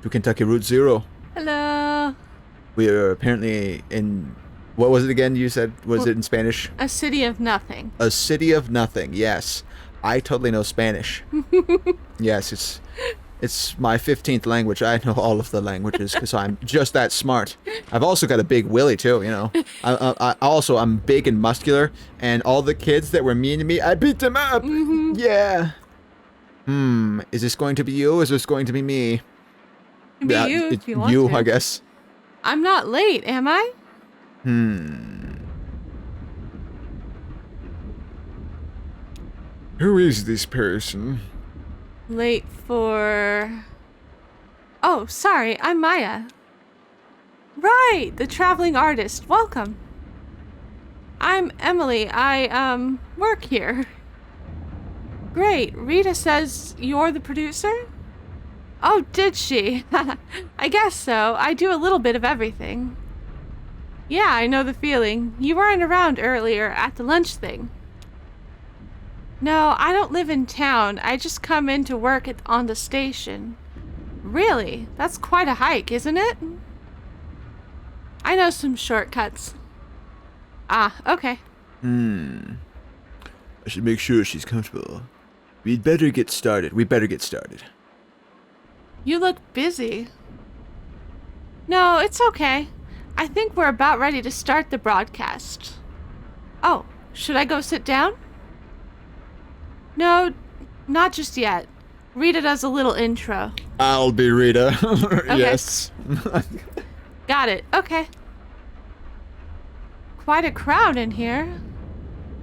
to Kentucky Route Zero. Hello. We are apparently in. What was it again? You said was it in Spanish? A city of nothing. A city of nothing. Yes, I totally know Spanish. Yes, it's my 15th language. I know all of the languages because I'm just that smart. I've also got a big willy too. You know. I'm big and muscular, and all the kids that were mean to me, I beat them up. Yeah. Is this going to be you? Or is this going to be me? Be you if you want you, to. I guess. I'm not late, am I? Who is this person? Late for... Oh, sorry, I'm Maya. Right, the traveling artist. Welcome. I'm Emily. I, work here. Great. Rita says you're the producer? Oh, did she? I guess so. I do a little bit of everything. Yeah, I know the feeling. You weren't around earlier at the lunch thing. No, I don't live in town. I just come in to work on the station. Really? That's quite a hike, isn't it? I know some shortcuts. Ah, okay. I should make sure she's comfortable. We better get started. You look busy. No, it's okay. I think we're about ready to start the broadcast. Oh, should I go sit down? No, not just yet. Rita does a little intro. I'll be Rita. Yes. Got it. Okay. Quite a crowd in here.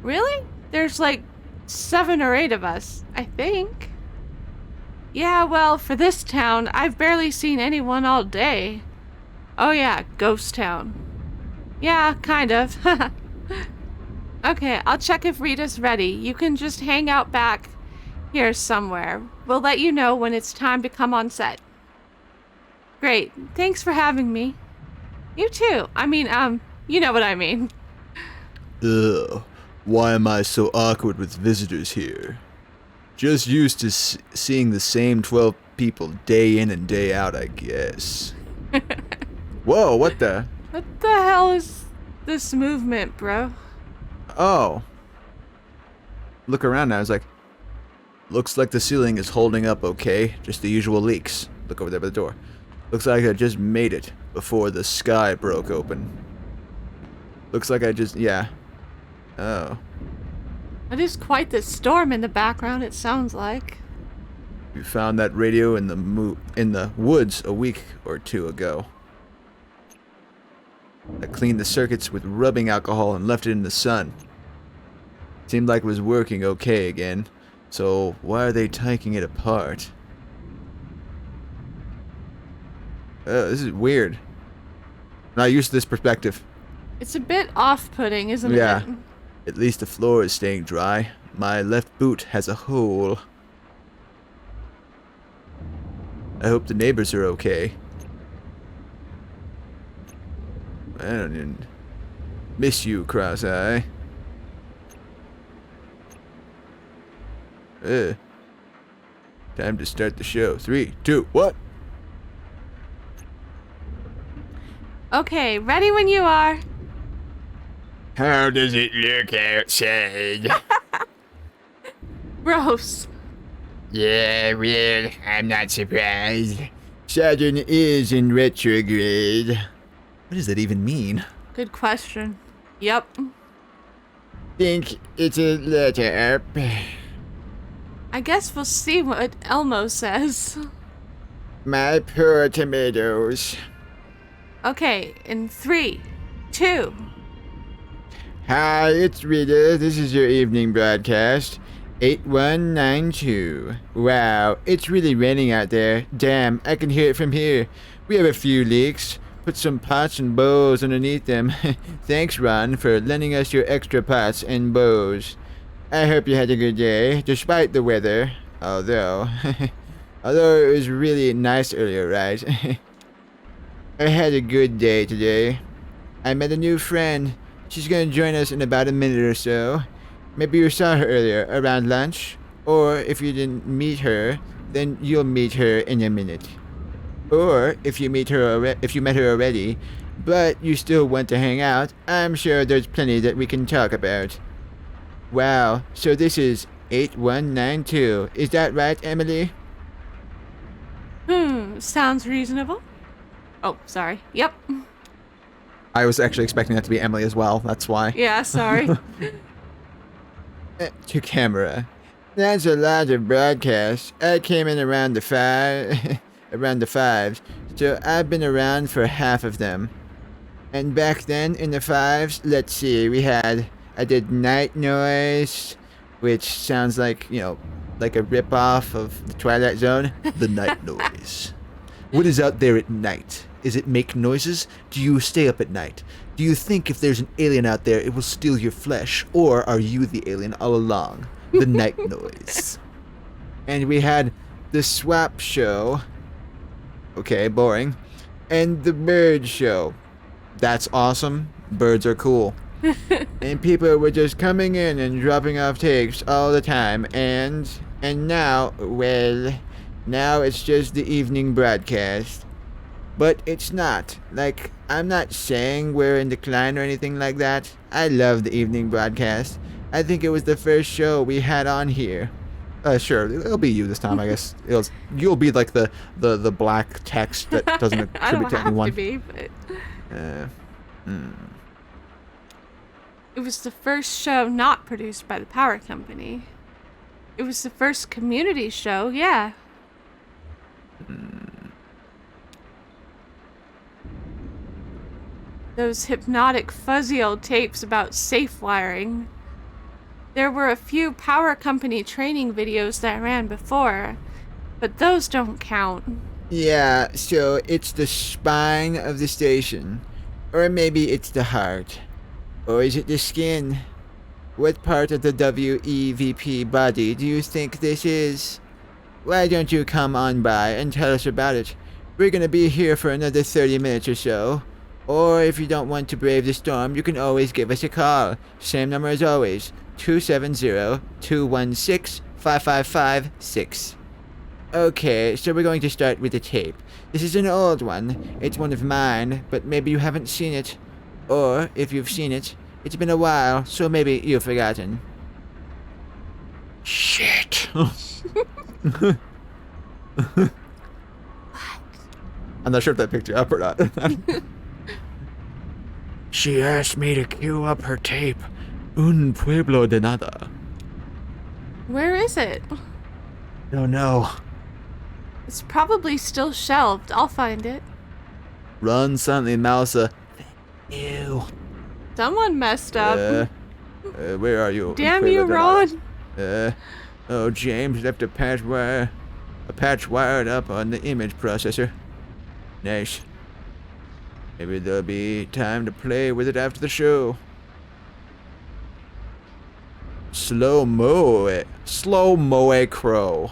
Really? There's like 7 or 8 of us, I think. Yeah, well, for this town, I've barely seen anyone all day. Oh yeah, ghost town. Yeah, kind of. Okay, I'll check if Rita's ready. You can just hang out back here somewhere. We'll let you know when it's time to come on set. Great. Thanks for having me. You too. I mean, you know what I mean. Ugh. Why am I so awkward with visitors here? Just used to seeing the same 12 people day in and day out, I guess. Whoa, what the? What the hell is this movement, bro? Oh. Look around now. I was like, looks like the ceiling is holding up okay. Just the usual leaks. Look over there by the door. Looks like I just made it before the sky broke open. Looks like yeah. Oh. It is quite the storm in the background, it sounds like. We found that radio in the woods a week or 2 ago. I cleaned the circuits with rubbing alcohol and left it in the sun. Seemed like it was working okay again. So why are they taking it apart? This is weird. I'm not used to this perspective. It's a bit off-putting, isn't Yeah. it? At least the floor is staying dry. My left boot has a hole. I hope the neighbors are okay. I don't even miss you, Cross-Eye. Time to start the show. 3, 2, what? Okay, ready when you are. How does it look outside? Gross. Yeah, well, I'm not surprised. Saturn is in retrograde. What does that even mean? Good question. Yep. Think it's a letter. I guess we'll see what Elmo says. My poor tomatoes. Okay, in 3, 2. Hi, it's Rita. This is your evening broadcast. 8192. Wow, it's really raining out there. Damn, I can hear it from here. We have a few leaks. Put some pots and bows underneath them. Thanks, Ron, for lending us your extra pots and bows. I hope you had a good day, despite the weather. Although it was really nice earlier, right? I had a good day today. I met a new friend. She's gonna join us in about a minute or so. Maybe you saw her earlier, around lunch. Or if you didn't meet her, then you'll meet her in a minute. Or if you met her already, but you still want to hang out, I'm sure there's plenty that we can talk about. Wow, so this is 8192. Is that right, Emily? Sounds reasonable. Oh, sorry. Yep. I was actually expecting that to be Emily as well. That's why. Yeah, sorry. To camera. That's a lot of broadcasts. I came in around around the fives, so I've been around for half of them. And back then, in the fives, let's see, I did Night Noise, which sounds like, like a ripoff of the Twilight Zone. The night noise. What is out there at night? Is it make noises? Do you stay up at night? Do you think if there's an alien out there, it will steal your flesh? Or are you the alien all along? The night noise. And we had the Swap Show. Okay, boring. And the Bird Show. That's awesome. Birds are cool. And people were just coming in and dropping off tapes all the time. And now, well, now it's just the evening broadcast. But it's not. Like, I'm not saying we're in decline or anything like that. I love the evening broadcast. I think it was the first show we had on here. Sure, it'll be you this time, I guess. You'll be like the black text that doesn't I attribute don't to have anyone. to be, but Hmm. it was the first show not produced by the power company. It was the first community show, yeah. Those hypnotic, fuzzy old tapes about safe wiring. There were a few power company training videos that ran before, but those don't count. Yeah, so it's the spine of the station. Or maybe it's the heart. Or is it the skin? What part of the WEVP body do you think this is? Why don't you come on by and tell us about it? We're gonna be here for another 30 minutes or so. Or if you don't want to brave the storm, you can always give us a call. Same number as always, 270-216-5556. Okay, so we're going to start with the tape. This is an old one. It's one of mine, but maybe you haven't seen it. Or, if you've seen it, it's been a while, so maybe you've forgotten. Shit. I'm not sure if that picked you up or not. She asked me to queue up her tape. Un pueblo de nada. Where is it? Don't know. It's probably still shelved. I'll find it. Run silently, Mousa. Ew. Someone messed up. Where are you? Damn you, Ron. Oh, James left a patch wired up on the image processor. Nice. Maybe there'll be time to play with it after the show. Slow Moe Crow.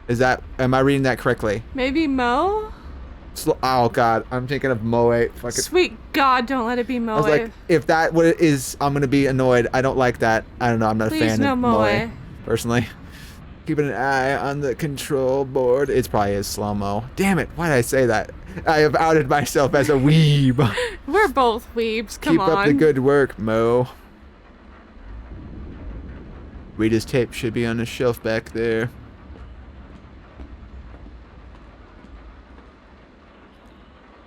Am I reading that correctly? Maybe Mo? Oh god, I'm thinking of Moe. Fuck it. Sweet God, don't let it be Moe. I was like, if that what it is, I'm gonna be annoyed. I don't like that. I don't know, I'm not Please a fan no of Moe. personally. Keeping an eye on the control board. It probably is slow-mo. Damn it, why did I say that? I have outed myself as a weeb. We're both weebs, come Keep on. up the good work, Mo. Rita's tape should be on the shelf back there.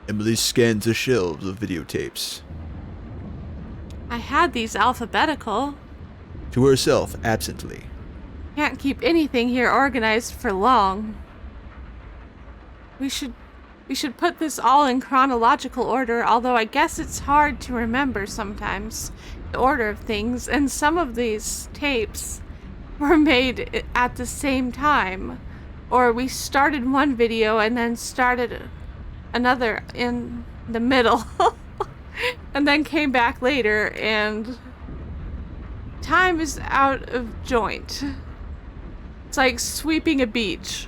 Emily scans the shelves of videotapes. I had these alphabetical. To herself, absently. Can't keep anything here organized for long. We should put this all in chronological order, although I guess it's hard to remember sometimes the order of things, and some of these tapes were made at the same time. Or we started one video and then started another in the middle. And then came back later, and time is out of joint. It's like sweeping a beach.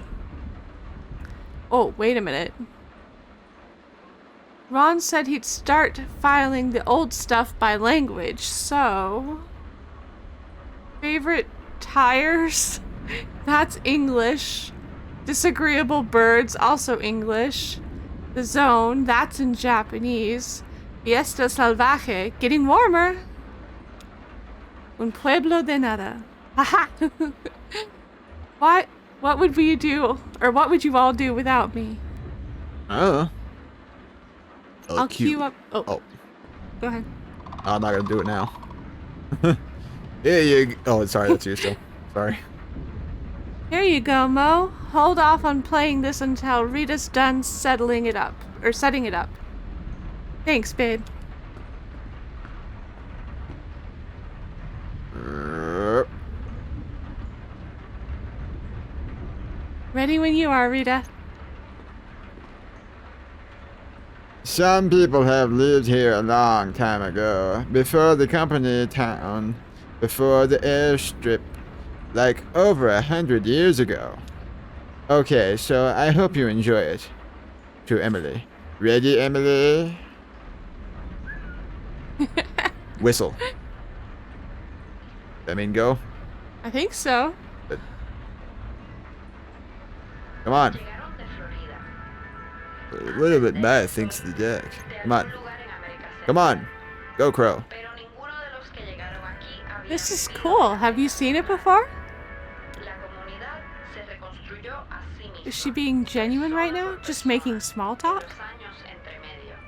Oh, wait a minute. Ron said he'd start filing the old stuff by language, so... Favorite tires? That's English. Disagreeable birds, also English. The zone, that's in Japanese. Fiesta salvaje, getting warmer. Un pueblo de nada. Haha. What would we do, or what would you all do without me? Oh. I'll queue up. Oh, Oh, go ahead. I'm not gonna do it now. Yeah. Oh, sorry, that's you still. Sorry. Here you go, Mo. Hold off on playing this until Rita's done setting it up. Thanks, babe. Ready when you are, Rita. Some people have lived here a long time ago, before the company town, before the airstrip, like over 100 years ago. Okay, so I hope you enjoy it. To Emily. Ready, Emily? Whistle. That mean go? I think so. Come on. A little bit bad thinks the deck. Come on. Come on. Go, Crow. This is cool. Have you seen it before? Is she being genuine right now? Just making small talk?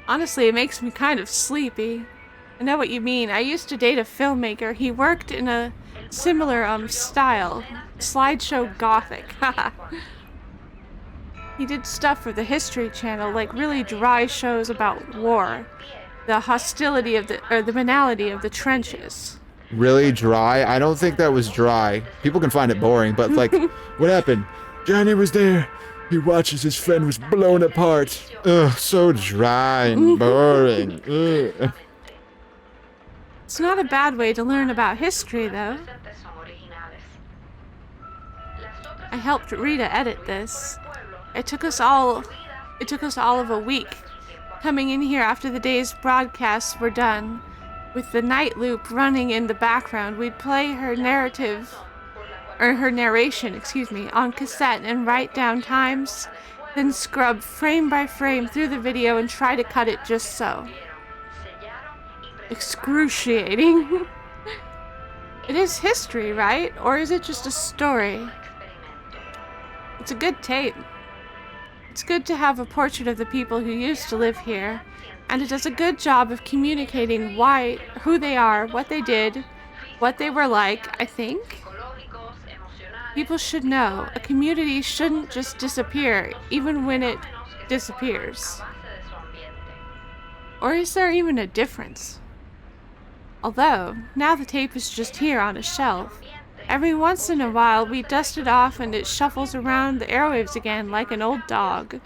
Honestly, it makes me kind of sleepy. I know what you mean. I used to date a filmmaker. He worked in a similar style. Slideshow gothic. Haha. He did stuff for the History Channel, like really dry shows about war. The hostility of the banality of the trenches. Really dry? I don't think that was dry. People can find it boring, but like, what happened? Johnny was there. He watches his friend was blown apart. Ugh, so dry and boring. Ugh. It's not a bad way to learn about history, though. I helped Rita edit this. It took us all of a week. Coming in here after the day's broadcasts were done, with the night loop running in the background, we'd play her narration, on cassette and write down times, then scrub frame by frame through the video and try to cut it just so. Excruciating. It is history, right? Or is it just a story? It's a good tape. It's good to have a portrait of the people who used to live here, and it does a good job of communicating who they are, what they did, what they were like, I think. People should know, a community shouldn't just disappear, even when it disappears. Or is there even a difference? Although, now the tape is just here on a shelf. Every once in a while, we dust it off and it shuffles around the airwaves again like an old dog.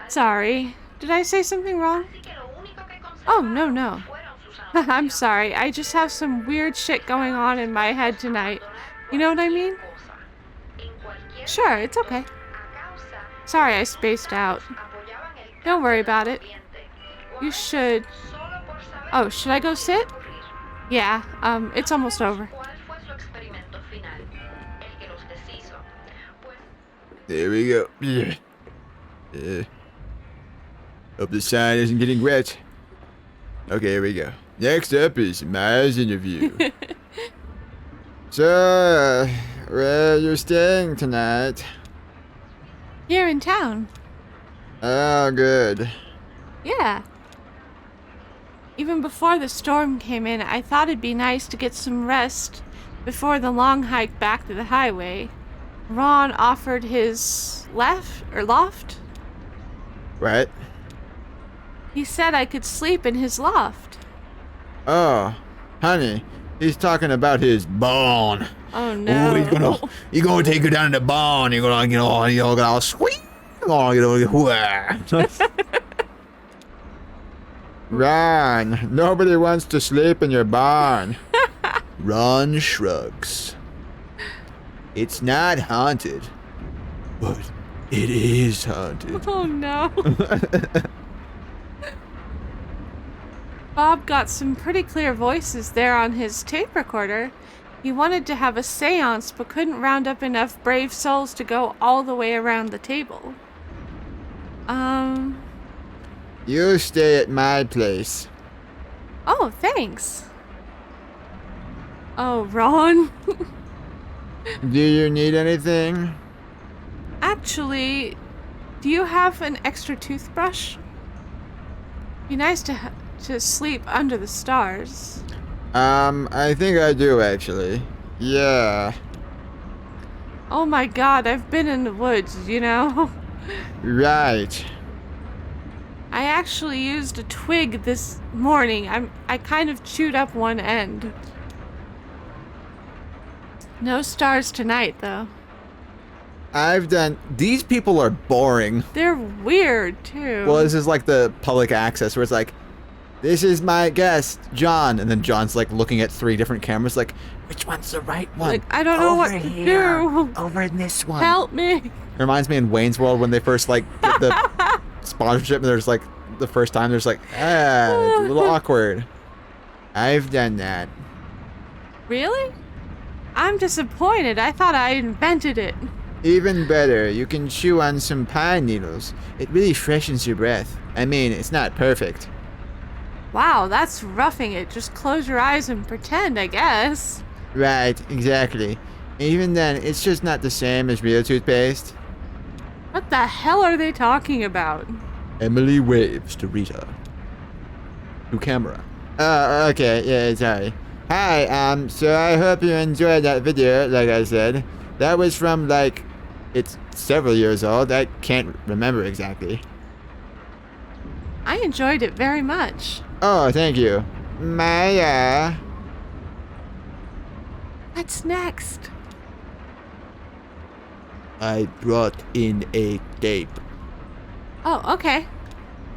Sorry, did I say something wrong? Oh, no. I'm sorry, I just have some weird shit going on in my head tonight. You know what I mean? Sure, it's okay. Sorry I spaced out. Don't worry about it. You should... Oh, should I go sit? Yeah, it's almost over. There we go. Yeah. Hope the sign isn't getting wet. Okay, here we go. Next up is Maya's interview. So, where you staying tonight? Here in town. Oh, good. Yeah. Even before the storm came in, I thought it'd be nice to get some rest before the long hike back to the highway. Ron offered his loft? What? He said I could sleep in his loft. Oh, honey, he's talking about his barn. Oh no. Oh, he's gonna take you down to the barn. You're gonna, gonna squeak. Ron, nobody wants to sleep in your barn. Ron shrugs. It's not haunted, but it is haunted. Oh no. Bob got some pretty clear voices there on his tape recorder. He wanted to have a seance but couldn't round up enough brave souls to go all the way around the table. You stay at my place. Oh, thanks. Oh, Ron. Do you need anything? Actually, do you have an extra toothbrush? Be nice to sleep under the stars. I think I do actually. Yeah. Oh my god, I've been in the woods, you know? Right. I actually used a twig this morning. I kind of chewed up one end. No stars tonight, though. These people are boring. They're weird, too. Well, this is like the public access where it's like, this is my guest, John. And then John's like looking at 3 different cameras like, which one's the right one? Like, I don't know what to do. Over in this one. Help me. It reminds me in Wayne's World when they first like get the sponsorship and there's like the first time there's like, it's a little awkward. I've done that. Really? I'm disappointed. I thought I invented it. Even better, you can chew on some pine needles. It really freshens your breath. I mean, it's not perfect. Wow, that's roughing it. Just close your eyes and pretend, I guess. Right, exactly. Even then, it's just not the same as real toothpaste. What the hell are they talking about? Emily waves to Rita. To camera. Okay, yeah, sorry. Hi, so I hope you enjoyed that video, like I said. That was from, like, it's several years old. I can't remember exactly. I enjoyed it very much. Oh, thank you. Maya. What's next? I brought in a tape. Oh, okay.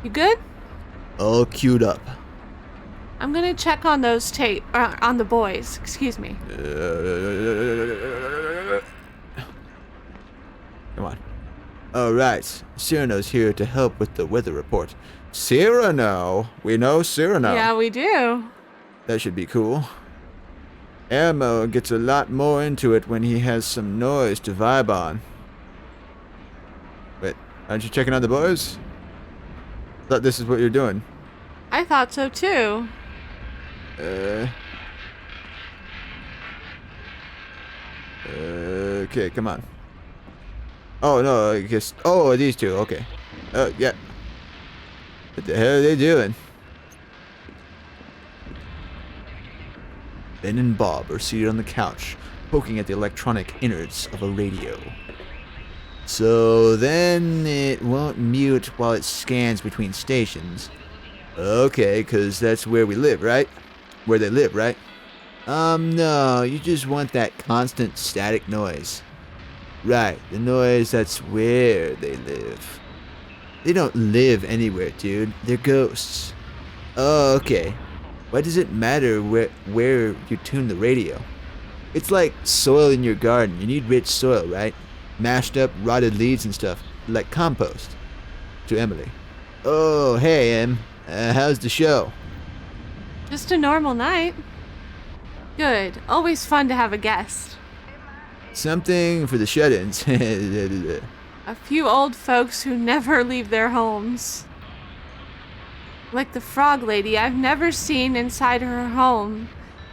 You good? All queued up. I'm gonna check on those on the boys. Excuse me. Come on. Alright, Cyrano's here to help with the weather report. Cyrano? We know Cyrano. Yeah, we do. That should be cool. Elmo gets a lot more into it when he has some noise to vibe on. Wait, aren't you checking on the boys? Thought this is what you're doing. I thought so too. Okay, come on. Oh, no, I guess... Oh, these two, okay. Yeah. What the hell are they doing? Ben and Bob are seated on the couch, poking at the electronic innards of a radio. So then it won't mute while it scans between stations. Okay, 'cause that's where we live, right? Where they live, right? No, you just want that constant static noise. Right, the noise that's where they live. They don't live anywhere, dude. They're ghosts. Oh, okay. Why does it matter where you tune the radio? It's like soil in your garden. You need rich soil, right? Mashed up, rotted leaves and stuff. Like compost. To Emily. Oh, hey, Em. How's the show? Just a normal night. Good. Always fun to have a guest. Something for the shut-ins. A few old folks who never leave their homes. Like the frog lady, I've never seen inside her home,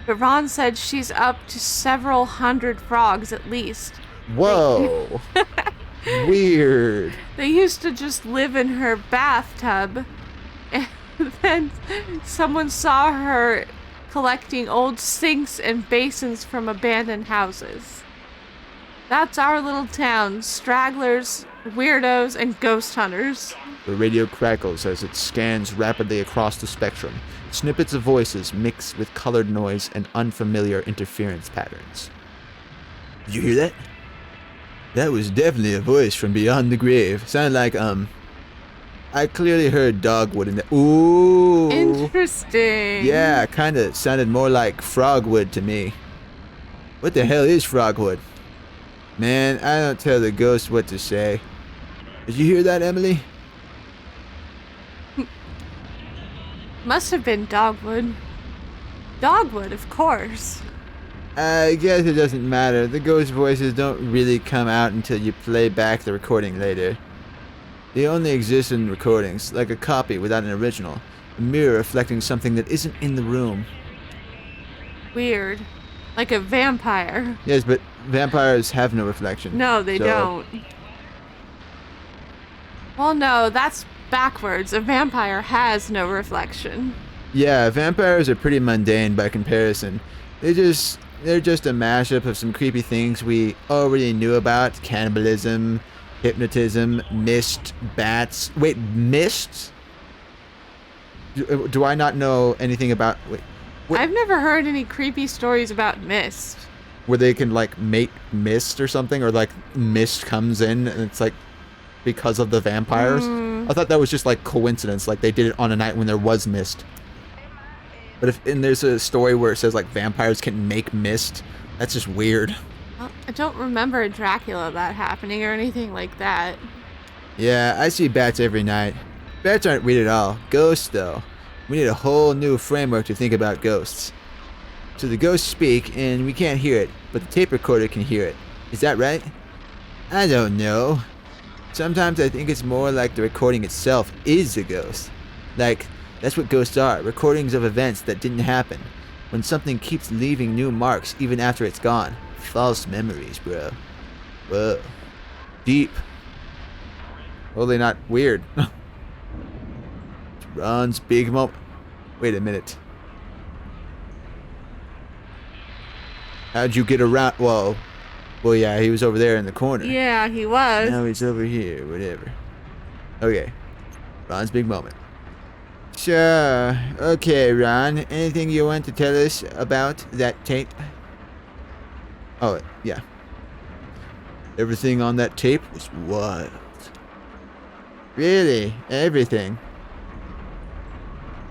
but Ron said she's up to several hundred frogs at least. Whoa. Weird. They used to just live in her bathtub, and then someone saw her collecting old sinks and basins from abandoned houses. That's our little town. Stragglers, weirdos, and ghost hunters. The radio crackles as it scans rapidly across the spectrum. Snippets of voices mix with colored noise and unfamiliar interference patterns. Did you hear that? That was definitely a voice from beyond the grave. Sounded like, I clearly heard dogwood in the... Ooh! Interesting. Yeah, kinda sounded more like frogwood to me. What the hell is frogwood? Man, I don't tell the ghost what to say. Did you hear that, Emily? Must have been dogwood. Dogwood, of course. I guess it doesn't matter. The ghost voices don't really come out until you play back the recording later. They only exist in recordings, like a copy without an original. A mirror reflecting something that isn't in the room. Weird. Like a vampire. Yes, but vampires have no reflection. No, they so- don't. Well, no, that's backwards. A vampire has no reflection. Yeah, vampires are pretty mundane by comparison. They're just a mashup of some creepy things we already knew about. Cannibalism, hypnotism, mist, bats. Wait, mists? Do I not know anything about... Wait, what, I've never heard any creepy stories about mist. where they can, like, make mist or something? Or, like, mist comes in and it's, like, because of the vampires? I thought that was just, like, coincidence. Like, they did it on a night when there was mist. But and there's a story where it says, like, vampires can make mist. That's just weird. Well, I don't remember Dracula that happening or anything like that. Yeah, I see bats every night. Bats aren't weird at all. Ghosts, though. We need a whole new framework to think about ghosts. So the ghosts speak, and we can't hear it, but the tape recorder can hear it. Is that right? I don't know. Sometimes I think it's more like the recording itself is a ghost. Like, that's what ghosts are, recordings of events that didn't happen. When something keeps leaving new marks even after it's gone. False memories, bro. Whoa. Deep. Totally not weird. Ron's big moment. Wait a minute. How'd you get around? Whoa. Well, yeah, he was over there in the corner. Yeah, he was. Now he's over here, whatever. Okay. Ron's big moment. Sure. Okay, Ron. Anything you want to tell us about that tape? Oh, yeah. Everything on that tape was wild. Really? Everything?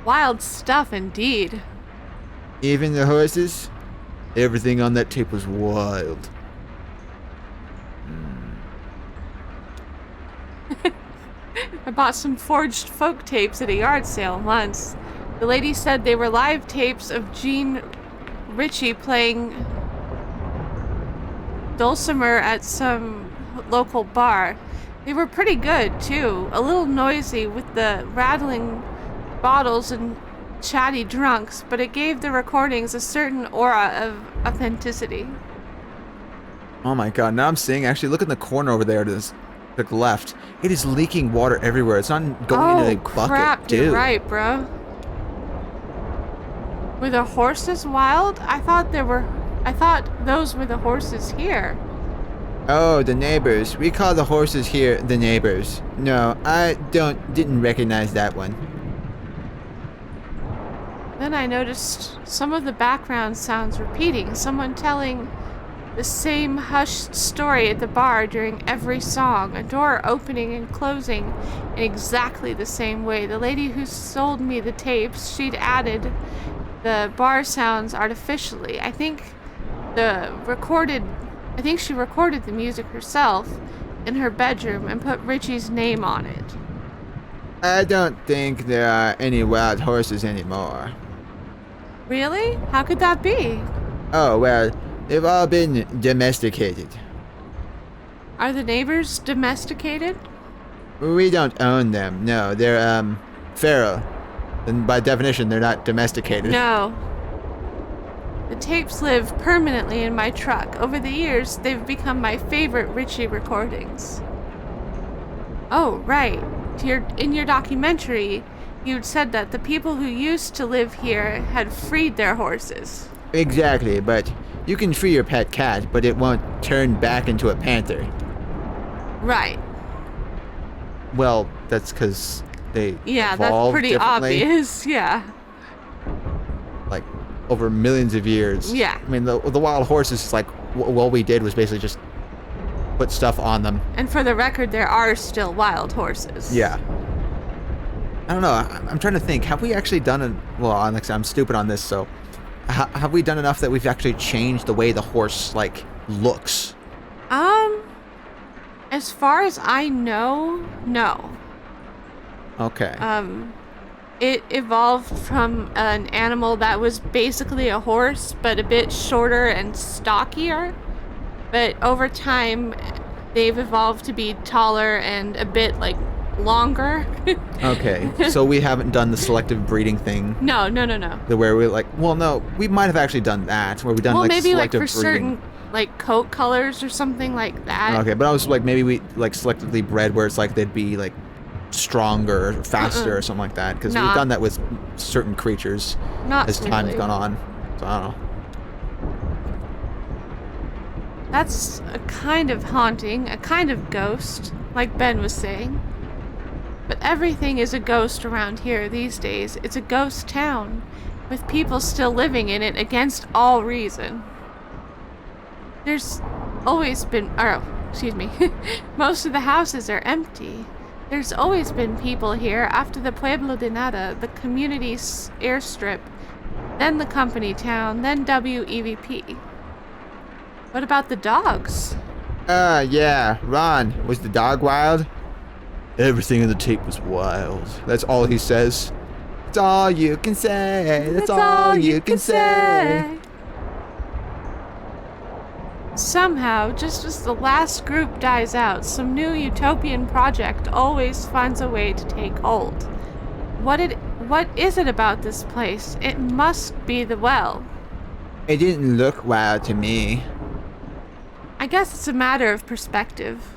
Wild stuff indeed. Even the horses? Everything on that tape was wild. I bought some forged folk tapes at a yard sale once. The lady said they were live tapes of Gene Ritchie playing dulcimer at some local bar. They were pretty good, too. A little noisy with the rattling bottles and chatty drunks, but it gave the recordings a certain aura of authenticity. Oh my god, now I'm seeing, actually, look in the corner over there to the left. It is leaking water everywhere. It's not going into a bucket, crap, dude. you're right, bro. Were the horses wild? I thought those were the horses here. Oh, the neighbors. We call the horses here the neighbors. No, I didn't recognize that one. Then I noticed some of the background sounds repeating, someone telling the same hushed story at the bar during every song, a door opening and closing in exactly the same way. The lady who sold me the tapes, she'd added the bar sounds artificially. I think she recorded the music herself in her bedroom and put Richie's name on it. I don't think there are any wild horses anymore. Really? How could that be? Oh, well, they've all been domesticated. Are the neighbors domesticated? We don't own them. No, they're, feral. And by definition, they're not domesticated. No. The tapes live permanently in my truck. Over the years, they've become my favorite Ritchie recordings. Oh, right. In your documentary, you'd said that the people who used to live here had freed their horses. Exactly, but you can free your pet cat, but it won't turn back into a panther. Right. Well, that's because they Yeah, that's evolved pretty differently, obvious. Yeah. like over millions of years. Yeah. I mean, the wild horses, is like, all we did was basically just put stuff on them. And for the record, there are still wild horses. Yeah. I don't know. I'm trying to think. Have we actually done well, Alex, I'm stupid on this, so have we done enough that we've actually changed the way the horse like looks? As far as I know, no. Okay. It evolved from an animal that was basically a horse, but a bit shorter and stockier. But over time, they've evolved to be taller and a bit like longer. Okay, so we haven't done the selective breeding thing. No. Where we like, well, no, we might have actually done that, where we done Well, like maybe like selective for breeding. certain like coat colors or something like that. Okay, but I was like, maybe we like selectively bred where it's like they'd be like stronger or faster or something like that, because we've Nah. done that with certain creatures Not as time's really. gone on. So I don't know. That's a kind of haunting, a kind of ghost, like Ben was saying. But everything is a ghost around here these days. It's a ghost town, with people still living in it against all reason. There's always been, most of the houses are empty. There's always been people here after the Pueblo de Nada, the community's airstrip, then the company town, then WEVP. What about the dogs? Yeah. Ron, was the dog wild? Everything in the tape was wild. That's all he says. That's all you can say. That's all you can say. Somehow, just as the last group dies out, some new utopian project always finds a way to take hold. What is it about this place? It must be the well. It didn't look wild to me. I guess it's a matter of perspective.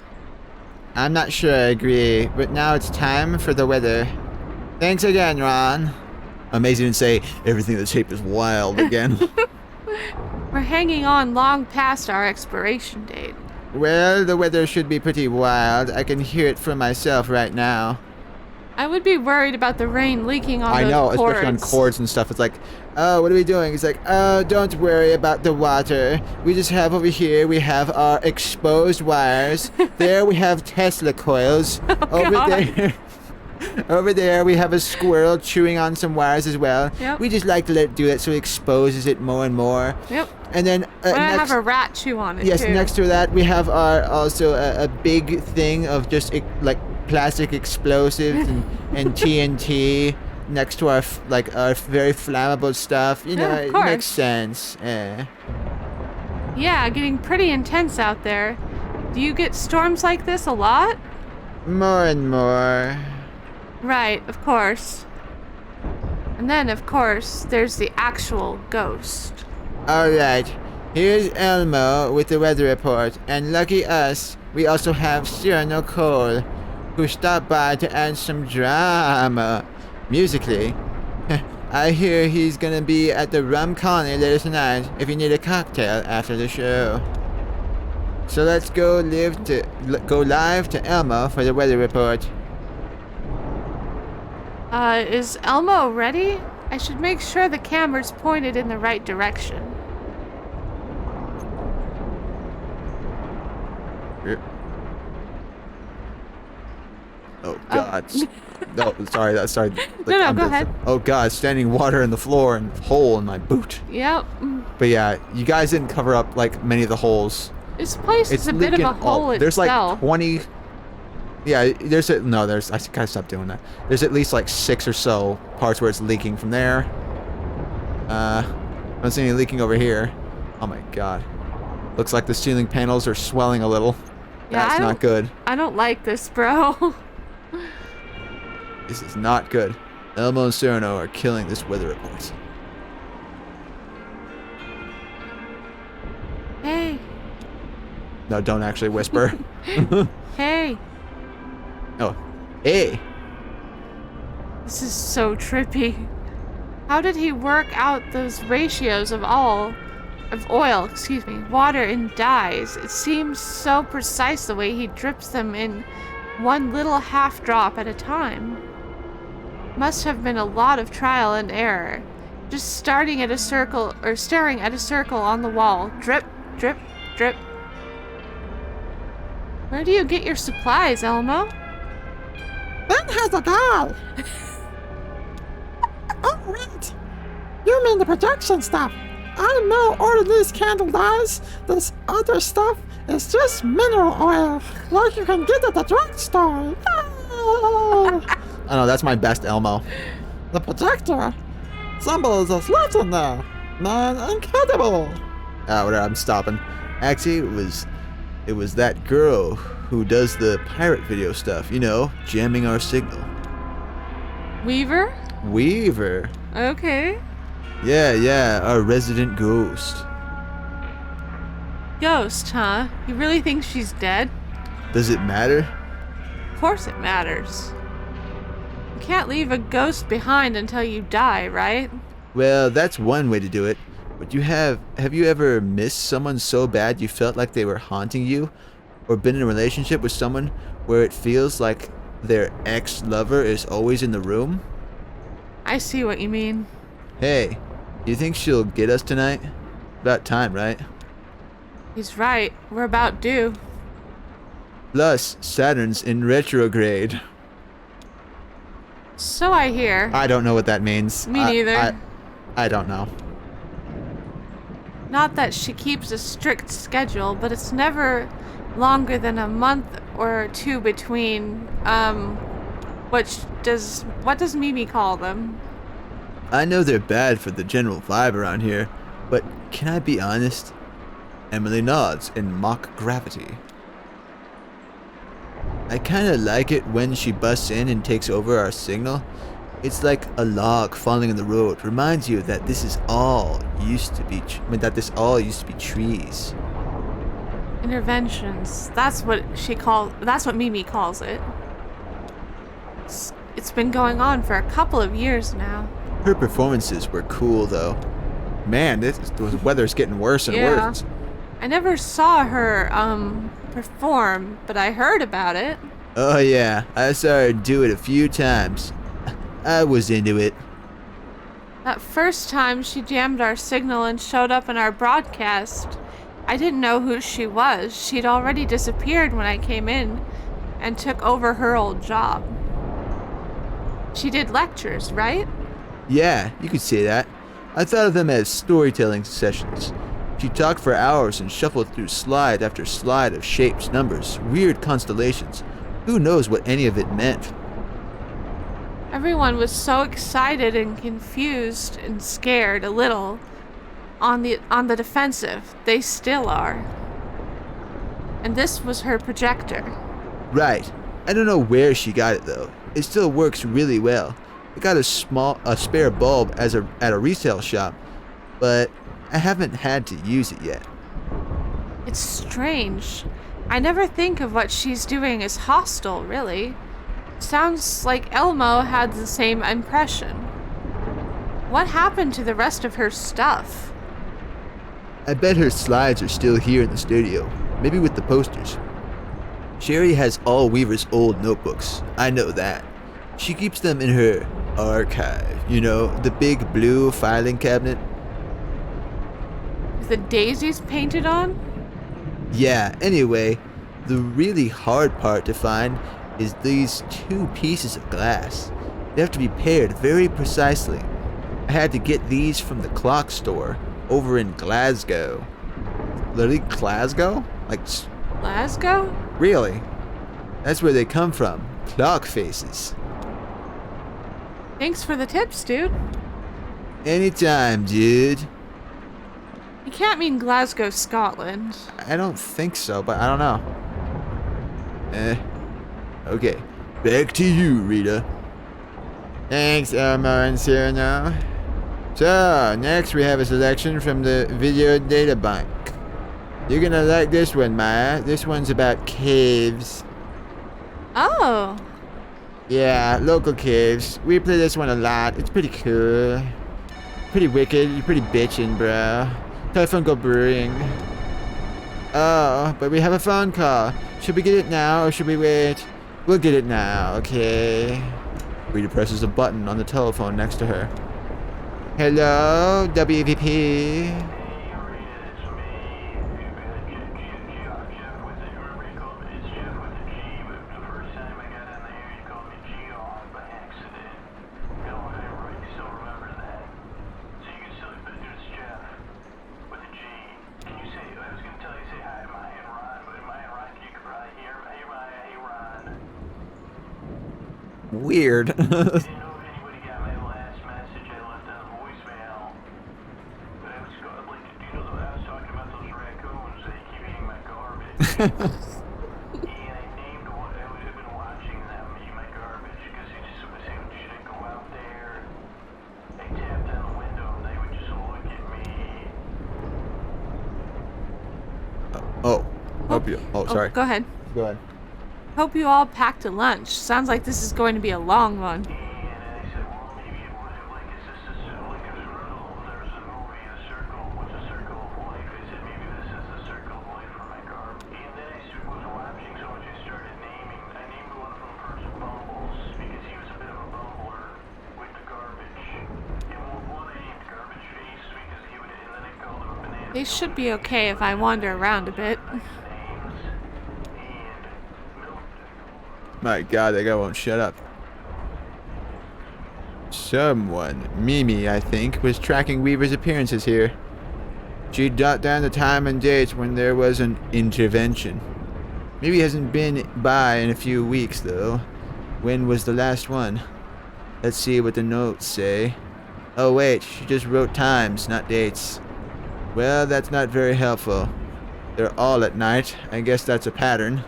I'm not sure I agree, but now it's time for the weather. Thanks again, Ron. Amazing to say everything in the tape is wild again. We're hanging on long past our expiration date. Well, the weather should be pretty wild. I can hear it for myself right now. I would be worried about the rain leaking on I those know, cords. especially on cords and stuff. It's like, Oh, what are we doing? It's like, oh, don't worry about the water. We just have over here, we have our exposed wires. There we have Tesla coils. Over God. there. Over there, we have a squirrel chewing on some wires as well. Yep. We just like to let it do that so it exposes it more and more. Yep. And then I next, have a rat chew on it yes, too. next to that, we have our also a big thing of just like plastic explosives and TNT next to our our very flammable stuff. You know, Yeah, of it course. makes sense. Yeah, getting pretty intense out there. Do you get storms like this a lot? More and more. Right, of course. And then, of course, there's the actual ghost. All right, here's Elmo with the weather report, and lucky us, we also have Cyrano Cole, who stopped by to add some drama. Musically, I hear he's gonna be at the Rum Colony later tonight if you need a cocktail after the show. So let's go live to Elmo for the weather report. Is Elmo ready? I should make sure the camera's pointed in the right direction. oh God. No, sorry, that's sorry. No, go ahead. Oh God, standing water in the floor and hole in my boot. Yep. But yeah, you guys didn't cover up like many of the holes. This place is a bit of leaking a hole all- There's itself. like 20. Yeah, I gotta stop doing that. There's at least like 6 or so parts where it's leaking from there. I don't see any leaking over here. Oh my God. Looks like the ceiling panels are swelling a little. Yeah, That's I not don't- good. I don't like this, bro. This is not good. Elmo and Cyrano are killing this weather report. Hey, No, don't actually whisper. hey. Oh, hey. This is so trippy. How did he work out those ratios of oil, water and dyes? It seems so precise the way he drips them in one little half drop at a time. Must have been a lot of trial and error. Just staring at a circle on the wall. Drip, drip, drip. Where do you get your supplies, Elmo? Ben has a guy. Oh, wait. You mean the projection stuff. I know all of these candle dyes. This other stuff is just mineral oil, like you can get at the drugstore. Ah. I know, that's my best Elmo. The projector? Symbols is left in there. Man, incredible. Ah, whatever, I'm stopping. Actually, it was that girl who does the pirate video stuff, you know, jamming our signal. Weaver? Weaver. Okay. Yeah, our resident ghost. Ghost, huh? You really think she's dead? Does it matter? Of course it matters. You can't leave a ghost behind until you die, right? Well, that's one way to do it. But have you ever missed someone so bad you felt like they were haunting you? Or been in a relationship with someone where it feels like their ex-lover is always in the room? I see what you mean. Hey, do you think she'll get us tonight? About time, right? He's right. We're about due. Plus, Saturn's in retrograde. So I hear. I don't know what that means. Me neither. I don't know. Not that she keeps a strict schedule, but it's never longer than a month or two between, what does Mimi call them? I know they're bad for the general vibe around here, but can I be honest? Emily nods in mock gravity. I kinda like it when she busts in and takes over our signal. It's like a log falling in the road. Reminds you that this all used to be trees. Interventions. That's what Mimi calls it. It's been going on for a couple of years now. Her performances were cool though. Man, the weather's getting worse and Yeah. worse. I never saw her, perform, but I heard about it. Oh yeah, I saw her do it a few times. I was into it. That first time she jammed our signal and showed up in our broadcast, I didn't know who she was. She'd already disappeared when I came in and took over her old job. She did lectures, right? Yeah, you could say that. I thought of them as storytelling sessions. She talked for hours and shuffled through slide after slide of shapes, numbers, weird constellations. Who knows what any of it meant? Everyone was so excited and confused and scared a little on the defensive. They still are. And this was her projector. Right. I don't know where she got it though. It still works really well. I got a spare bulb at a resale shop, but I haven't had to use it yet. It's strange. I never think of what she's doing as hostile, really. Sounds like Elmo had the same impression. What happened to the rest of her stuff? I bet her slides are still here in the studio, maybe with the posters. Sherry has all Weaver's old notebooks, I know that. She keeps them in her archive, you know, the big blue filing cabinet. With the daisies painted on? Yeah, anyway, the really hard part to find is these two pieces of glass. They have to be paired very precisely. I had to get these from the clock store over in Glasgow. Literally Glasgow? Like, Glasgow? really? That's where they come from. Clock faces. Thanks for the tips, dude. Anytime, dude. You can't mean Glasgow, Scotland. I don't think so, but I don't know. Okay. Back to you, Rita. Thanks, Elmo and Cyrano. So, next we have a selection from the video data bank. You're gonna like this one, Maya. This one's about caves. Oh, Yeah, local caves. We play this one a lot. It's pretty cool. Pretty wicked. You're pretty bitchin', bro. Telephone go brewing. Oh, but we have a phone call. Should we get it now or should we wait? We'll get it now, okay? Rita presses a button on the telephone next to her. Hello, WVP. Weird. named what I would have been watching them eat my garbage because he just was saying, should I go out there? I tapped on the window and they would just look at me. Oh. Oh, sorry. Go ahead. Go ahead. Hope you all packed a lunch. Sounds like this is going to be a long one. And I said, well, maybe it was like, is this like a riddle? There's a movie, The Circle. What's a circle of life? I said, maybe this is the circle of life for my garbage. And then I was watching, so I just started naming. I named one of them first Bumbles because he was a bit of a bumbler with the garbage. And one I named Garbage Face because he would, and then I called him a banana. They should be okay if I wander around a bit. My god, that guy won't shut up. Someone, Mimi, I think, was tracking Weaver's appearances here. She'd jot down the time and date when there was an intervention. Maybe hasn't been by in a few weeks, though. When was the last one? Let's see what the notes say. Oh wait, she just wrote times, not dates. Well, that's not very helpful. They're all at night. I guess that's a pattern.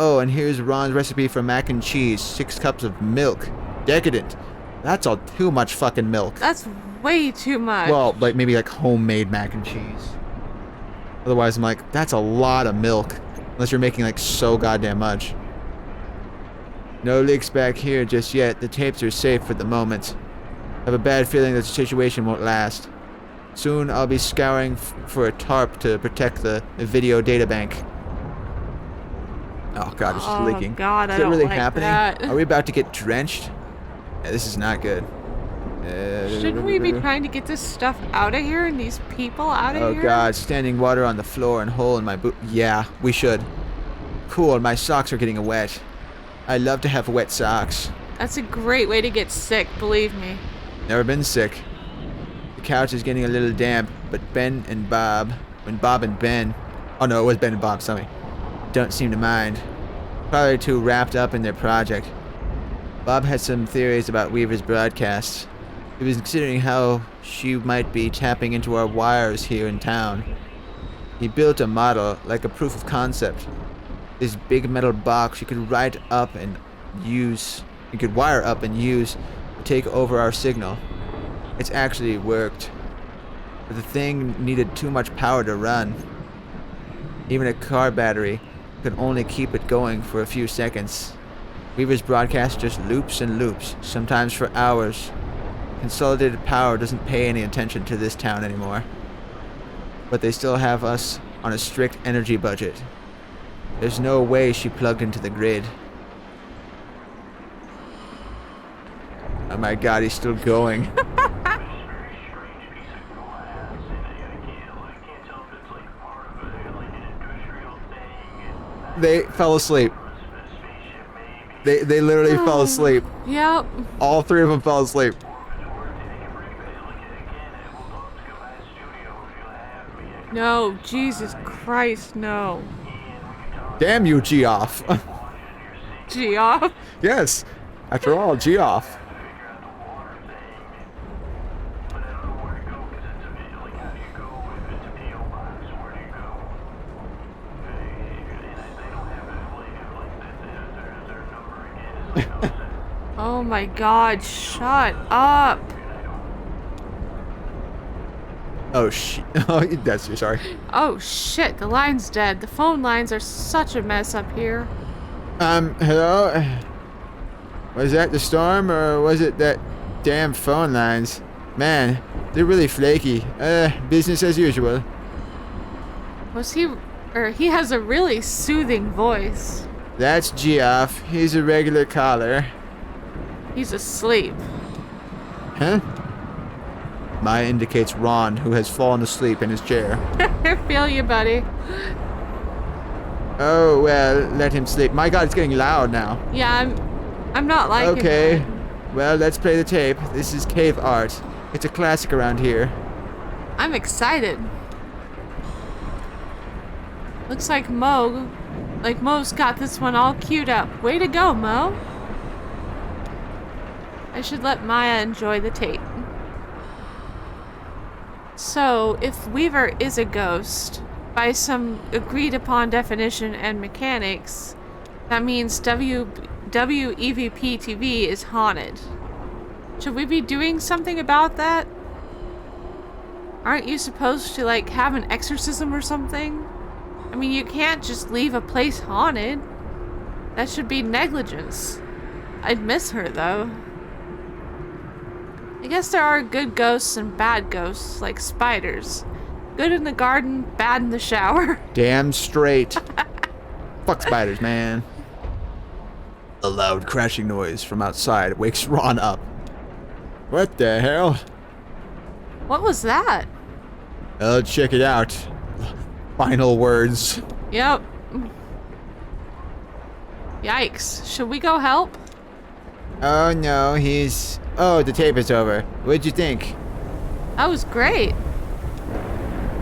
Oh, and here's Ron's recipe for mac and cheese. 6 cups of milk. Decadent. That's all too much fucking milk. That's way too much. Well, like maybe like homemade mac and cheese. Otherwise, I'm like, that's a lot of milk. Unless you're making like so goddamn much. No leaks back here just yet. The tapes are safe for the moment. I have a bad feeling that the situation won't last. Soon I'll be scouring for a tarp to protect the video databank. Oh god, it's just Oh, leaking. God, I Is it don't really like happening? that. Are we about to get drenched? Yeah, this is not good. Shouldn't we be trying to get this stuff out of here and these people out of Oh here? god, standing water on the floor and hole in my boot. Yeah, we should. Cool, my socks are getting wet. I love to have wet socks. That's a great way to get sick, believe me. Never been sick. The couch is getting a little damp, but Ben and Bob, oh no, it was Ben and Bob, sorry, don't seem to mind. Probably too wrapped up in their project. Bob had some theories about Weaver's broadcasts. He was considering how she might be tapping into our wires here in town. He built a model, like a proof of concept. This big metal box you could wire up and use to take over our signal. It's actually worked. But the thing needed too much power to run. Even a car battery could only keep it going for a few seconds. Weaver's broadcast just loops and loops, sometimes for hours. Consolidated Power doesn't pay any attention to this town anymore. But they still have us on a strict energy budget. There's no way she plugged into the grid. Oh my god, he's still going. They fell asleep. They literally fell asleep. Yep. All 3 of them fell asleep. No, Jesus Christ, no. Damn you, Geoff. Geoff? Yes. After all, Geoff. Oh my god, shut up. Oh shit. Oh, that's sorry. Oh shit, the line's dead. The phone lines are such a mess up here. Hello? Was that the storm or was it that damn phone lines? Man, they're really flaky. Business as usual. He has a really soothing voice. That's Geoff. He's a regular caller. He's asleep. Huh? Maya indicates Ron, who has fallen asleep in his chair. I feel you, buddy. Oh, well, let him sleep. My god, it's getting loud now. Yeah, I'm not liking Okay. it. Well, let's play the tape. This is Cave Art. It's a classic around here. I'm excited. Looks like Mo's got this one all queued up. Way to go, Mo. I should let Maya enjoy the tape. So, if Weaver is a ghost, by some agreed upon definition and mechanics, that means WEVP TV is haunted. Should we be doing something about that? Aren't you supposed to, like, have an exorcism or something? I mean, you can't just leave a place haunted. That should be negligence. I'd miss her, though. I guess there are good ghosts and bad ghosts, like spiders. Good in the garden, bad in the shower. Damn straight. Fuck spiders, man. A loud crashing noise from outside wakes Ron up. What the hell? What was that? Let's check it out. Final words. Yep. Yikes. Should we go help? Oh no, he's... Oh, the tape is over. What'd you think? That was great.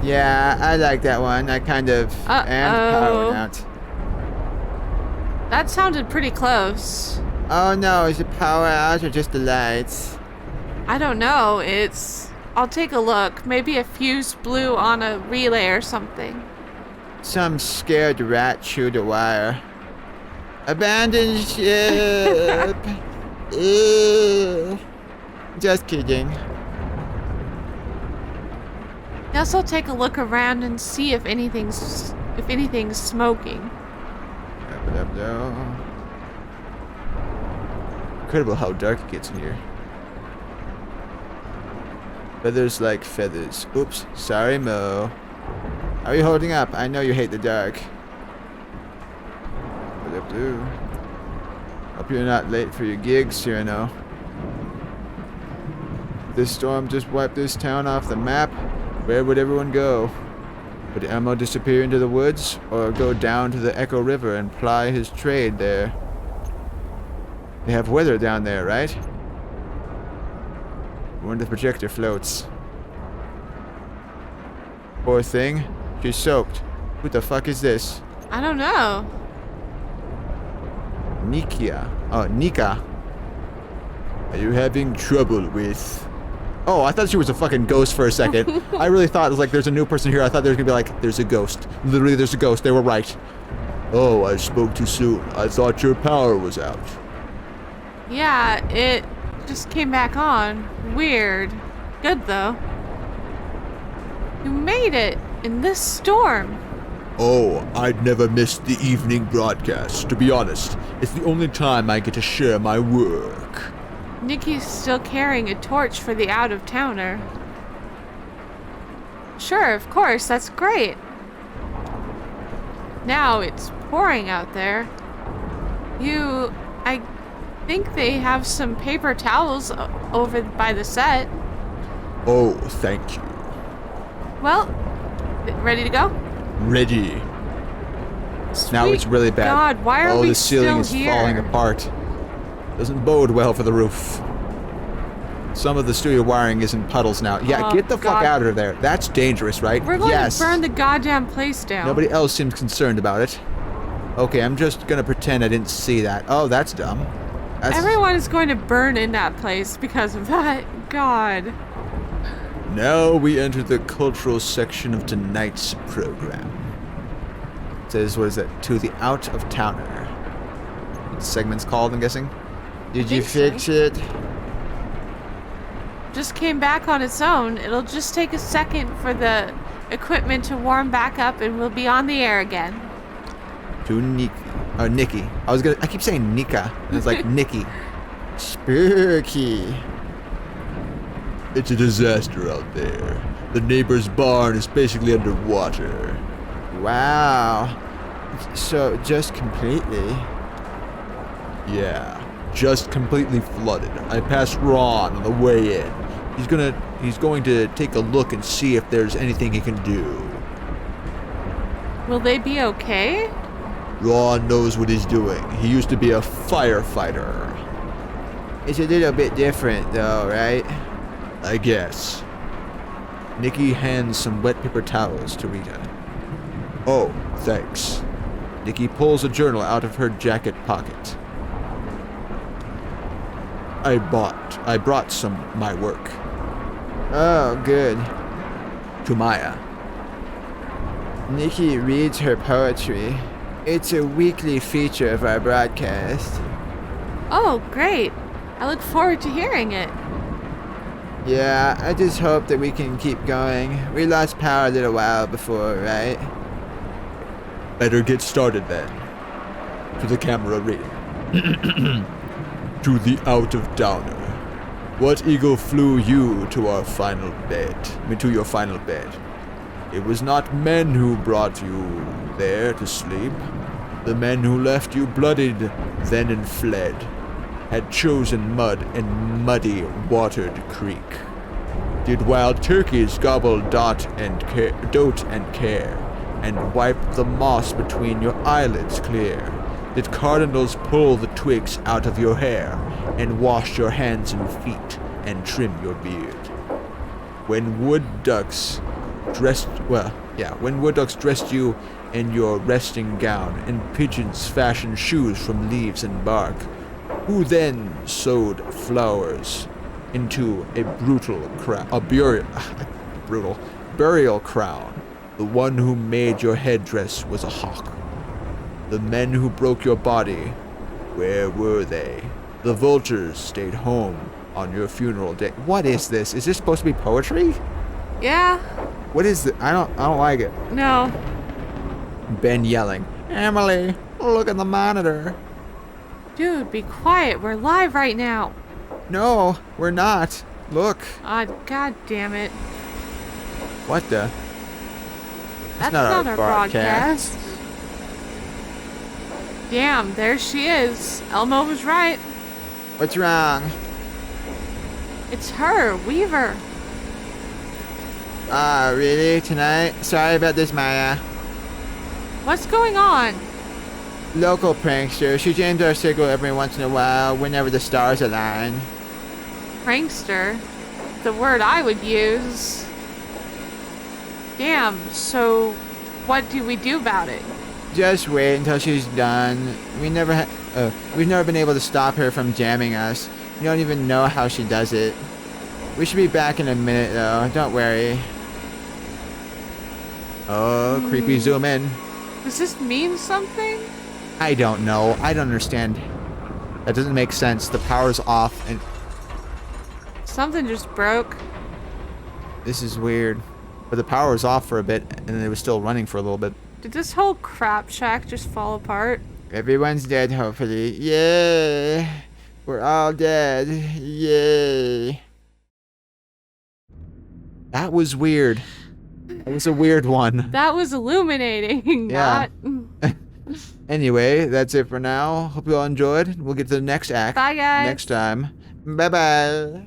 Yeah, I like that one. I kind of am powering out. That sounded pretty close. Oh no, is it power out or just the lights? I don't know. I'll take a look. Maybe a fuse blew on a relay or something. Some scared rat chewed a wire. Abandoned ship. Ew. Just kidding. Guess I'll take a look around and see if anything's smoking. Incredible how dark it gets in here. Feathers like feathers. Oops, sorry, Mo. How are you holding up? I know you hate the dark. Hope you're not late for your gig, Cyrano. This storm just wiped this town off the map. Where would everyone go? Would Elmo disappear into the woods, or go down to the Echo River and ply his trade there? They have weather down there, right? When the projector floats. Poor thing. She's soaked. Who the fuck is this? I don't know. Nikia. Oh, Nika. Are you having trouble with... Oh, I thought she was a fucking ghost for a second. I really thought it was like, there's a new person here. I thought there was gonna be like, there's a ghost. Literally, there's a ghost. They were right. Oh, I spoke too soon. I thought your power was out. Yeah, it just came back on. Weird. Good though. You made it in this storm. Oh, I'd never miss the evening broadcast. To be honest, it's the only time I get to share my work. Nikki's still carrying a torch for the out-of-towner. Sure, of course, that's great. Now it's pouring out there. I think they have some paper towels over by the set. Oh, thank you. Well, ready to go? Ready. Now it's really bad. God, why are All we the ceiling still is here? falling apart. Doesn't bode well for the roof. Some of the studio wiring is in puddles now. Yeah, Oh, get the fuck God. out of there. That's dangerous, right? We're going yes. to burn the goddamn place down. Nobody else seems concerned about it. Okay, I'm just gonna pretend I didn't see that. Oh, that's dumb. That's... Everyone is going to burn in that place because of that. God. Now we enter the cultural section of tonight's program. It says, what is that? To the out-of-towner. What the segment's called, I'm guessing? Did you think fix so. it? Just came back on its own. It'll just take a second for the equipment to warm back up and we'll be on the air again. To Nikki. Oh, Nikki. I keep saying Nika. And it's like Nikki. Spooky. It's a disaster out there. The neighbor's barn is basically underwater. Wow. So, just completely. Yeah, just completely flooded. I passed Ron on the way in. He's going to take a look and see if there's anything he can do. Will they be okay? Ron knows what he's doing. He used to be a firefighter. It's a little bit different, though, right? I guess. Nikki hands some wet paper towels to Rita. Oh, thanks. Nikki pulls a journal out of her jacket pocket. I brought some my work. Oh, good. To Maya. Nikki reads her poetry. It's a weekly feature of our broadcast. Oh, great. I look forward to hearing it. Yeah, I just hope that we can keep going. We lost power a little while before, right? Better get started then. To the camera reading. To the out of downer. What eagle flew you to our final bed? To your final bed. It was not men who brought you there to sleep. The men who left you bloodied, then and fled, had chosen mud and muddy watered creek. Did wild turkeys gobble dote and care, and wipe the moss between your eyelids clear? Did cardinals pull the twigs out of your hair, and wash your hands and feet, and trim your beard? When wood ducks dressed you in your resting gown, and pigeons fashioned shoes from leaves and bark, who then sewed flowers into a burial crown? The one who made your headdress was a hawk. The men who broke your body, where were they? The vultures stayed home on your funeral day. What is this? Is this supposed to be poetry? Yeah. What is it? I don't like it. No. Ben yelling, Emily, look at the monitor. Dude, be quiet. We're live right now. No, we're not. Look. God damn it. What the? That's not not our our broadcast. broadcast. Damn, there she is. Elmo was right. What's wrong? It's her, Weaver. Ah, really? Tonight? Sorry about this, Maya. What's going on? Local prankster. She jams our circle every once in a while, whenever the stars align. Prankster? The word I would use. Damn, so what do we do about it? Just wait until she's done. We've never been able to stop her from jamming us. You don't even know how she does it. We should be back in a minute, though. Don't worry. Oh, creepy zoom in. Does this mean something? I don't know. I don't understand. That doesn't make sense. The power's off, and Something just broke. this is weird. But the power was off for a bit, and then it was still running for a little bit. Did this whole crap shack just fall apart? Everyone's dead, hopefully. Yay! We're all dead. Yay! That was weird. That was a weird one. That was illuminating. Yeah. Not... Anyway, that's it for now. Hope you all enjoyed. We'll get to the next act Bye, guys. next time. Bye-bye.